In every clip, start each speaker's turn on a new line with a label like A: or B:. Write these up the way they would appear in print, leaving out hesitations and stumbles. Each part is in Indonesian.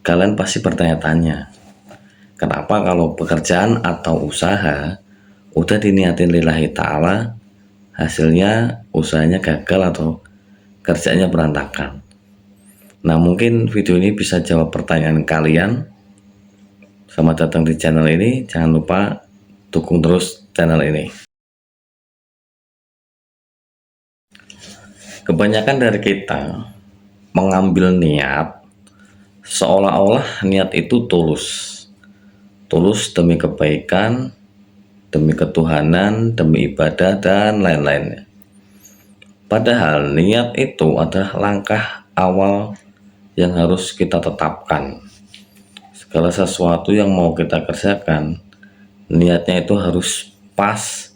A: Kalian pasti bertanya-tanya, kenapa kalau pekerjaan atau usaha udah diniatin lillahi ta'ala, hasilnya usahanya gagal atau kerjanya berantakan. Nah, mungkin video ini bisa jawab pertanyaan kalian. Selamat datang di channel ini. Jangan lupa dukung terus channel ini. Kebanyakan dari kita mengambil niat seolah-olah niat itu tulus demi kebaikan, demi ketuhanan, demi ibadah, dan lain-lainnya. Padahal niat itu adalah langkah awal yang harus kita tetapkan. Segala sesuatu yang mau kita kerjakan, niatnya itu harus pas,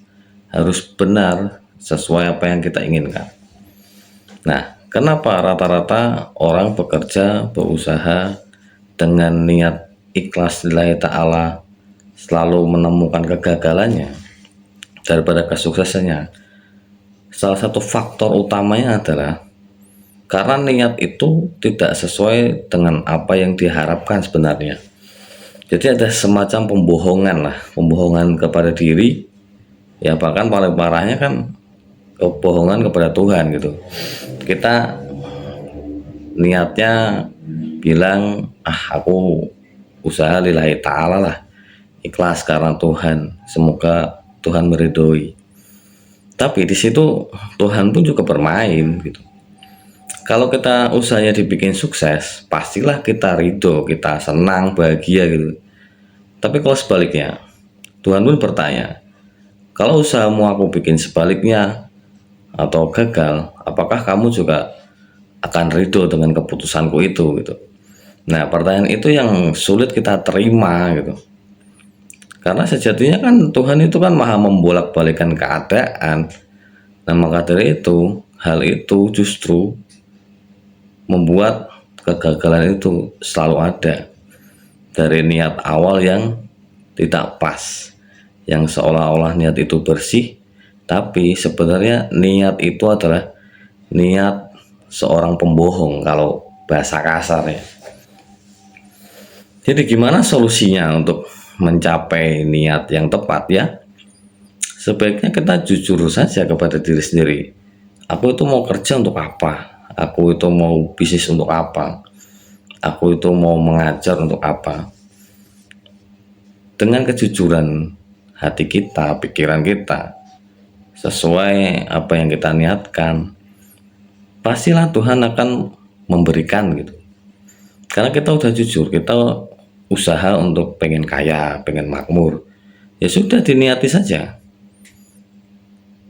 A: harus benar, sesuai apa yang kita inginkan. Nah, kenapa rata-rata orang bekerja, berusaha dengan niat ikhlas lillahi ta'ala selalu menemukan kegagalannya daripada kesuksesannya? Salah satu faktor utamanya adalah karena niat itu tidak sesuai dengan apa yang diharapkan sebenarnya. Jadi ada semacam pembohongan kepada diri, ya bahkan paling parahnya kan kebohongan kepada Tuhan gitu. Kita niatnya bilang, aku usaha lillahi ta'ala lah, ikhlas karena Tuhan, semoga Tuhan meridhoi. Tapi di situ Tuhan pun juga bermain gitu. Kalau kita usahanya dibikin sukses, pastilah kita ridho, kita senang, bahagia gitu. Tapi kalau sebaliknya, Tuhan pun bertanya, kalau usahamu aku bikin sebaliknya atau gagal, apakah kamu juga akan ridho dengan keputusanku itu gitu. Nah, pertanyaan itu yang sulit kita terima gitu. Karena sejatinya kan Tuhan itu kan maha membolak-balikan keadaan. Nah, maka dari itu, hal itu justru membuat kegagalan itu selalu ada dari niat awal yang tidak pas, yang seolah-olah niat itu bersih, tapi sebenarnya niat itu adalah niat seorang pembohong kalau bahasa kasar ya. Jadi gimana solusinya untuk mencapai niat yang tepat ya? Sebaiknya kita jujur saja kepada diri sendiri. Aku itu mau kerja untuk apa? Aku itu mau bisnis untuk apa? Aku itu mau mengajar untuk apa? Dengan kejujuran hati kita, pikiran kita, sesuai apa yang kita niatkan, pastilah Tuhan akan memberikan gitu. Karena kita udah jujur, kita usaha untuk pengen kaya, pengen makmur, ya sudah diniati saja.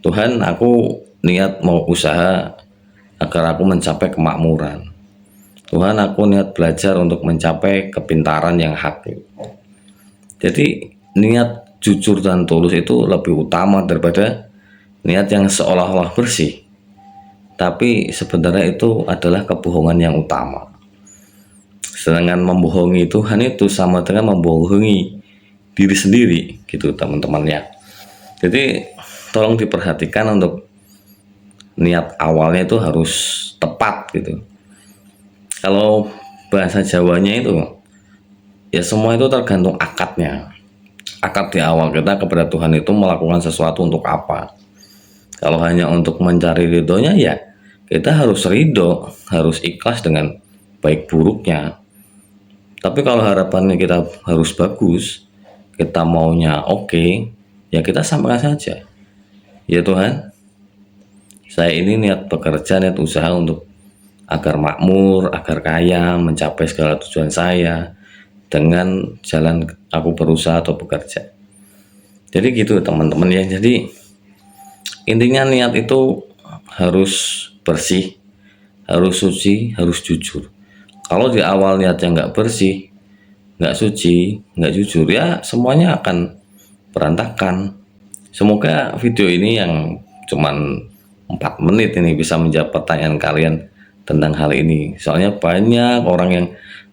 A: Tuhan, aku niat mau usaha agar aku mencapai kemakmuran. Tuhan, aku niat belajar untuk mencapai kepintaran yang hak. Jadi niat jujur dan tulus itu lebih utama daripada niat yang seolah-olah bersih, tapi sebenarnya itu adalah kebohongan yang utama. Sedangkan membohongi Tuhan itu sama dengan membohongi diri sendiri gitu teman-teman ya. Jadi tolong diperhatikan untuk niat awalnya itu harus tepat gitu. Kalau bahasa Jawanya itu ya semua itu tergantung akadnya. Akad di awal kita kepada Tuhan itu melakukan sesuatu untuk apa. Kalau hanya untuk mencari ridhonya ya kita harus ridho, harus ikhlas dengan baik buruknya. Tapi kalau harapannya kita harus bagus, kita maunya oke, ya kita sampaikan saja. Ya Tuhan, saya ini niat bekerja, niat usaha untuk agar makmur, agar kaya, mencapai segala tujuan saya dengan jalan aku berusaha atau bekerja. Jadi gitu teman-teman ya. Jadi intinya niat itu harus bersih, harus suci, harus jujur. Kalau di awal niatnya nggak bersih, nggak suci, nggak jujur, ya semuanya akan berantakan. Semoga video ini yang cuman 4 menit ini bisa menjawab pertanyaan kalian tentang hal ini. Soalnya banyak orang yang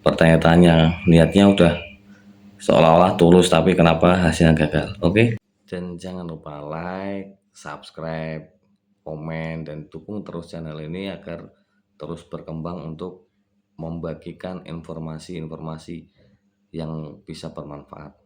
A: bertanya-tanya, niatnya udah seolah-olah tulus tapi kenapa hasilnya gagal. Oke? Dan jangan lupa like, subscribe, komen, dan dukung terus channel ini agar terus berkembang untuk membagikan informasi-informasi yang bisa bermanfaat.